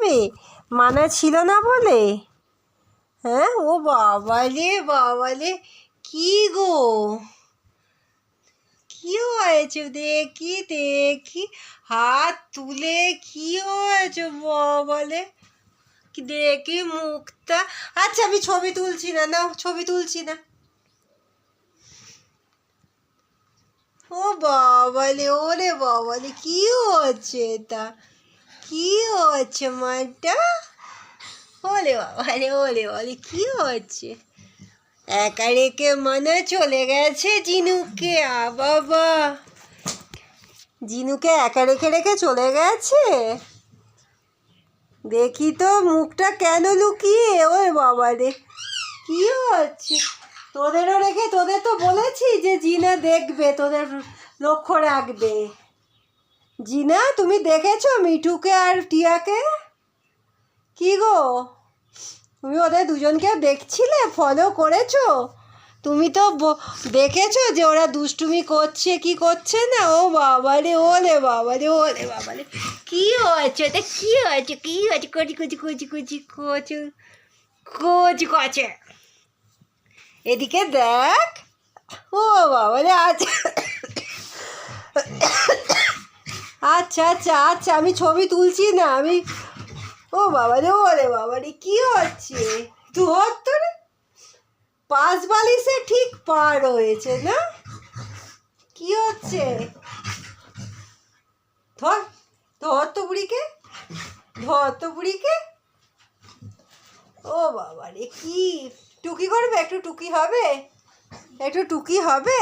যাবে, মানা ছিল না বলে? হ্যাঁ, ও বাবালে, কি গো, কি হয়েছে? দেখি হাত তুলে, কি হয়েছে বাবালে, দেখি মুখটা। আচ্ছা, আমি ছবি তুলছি না, নাও, ছবি তুলছি না। ও বাবালে, ওরে বাবালে, কি হচ্ছে এটা? কি হচ্ছে মাটা? ওলে বাবালে, কি হচ্ছে? একা রেখে মনে চলে গেছে জিনুকে। বাবা, জিনুকে একা রেখে রেখে চলে গেছে। দেখি তো মুখটা কেন লুকিয়ে। ওরে বাবা রে, কি হচ্ছে? তোদেরও রেখে, তোদের তো বলেছি যে জিনা দেখবে, তোদের লক্ষ্য রাখবে। জিনা, তুমি দেখেছো মিঠুকে আর টিয়াকে? কি গো, তুমি ওদের দুজনকে দেখছিলে, ফলো করেছো? তুমি তো দেখেছো যে ওরা দুষ্টুমি করছে কি করছে না? ও বাবারে, ওলে বাবারে, কি হয়েছে এটা? কি হয়েছে? কুচি এদিকে দেখ। ও বাবারে, আচ্ছা, আমি ছবি তুলছি না আমি। ও বাবারে, ওরে বাবারে, কি হচ্ছে? ধর তোরে, পাঁচ বালিশে ঠিক পার হয়েছে না? কি হচ্ছে? ধর, ধর তো বুড়িকে। ও বাবারে, কি টুকি করবে? একটু টুকি হবে?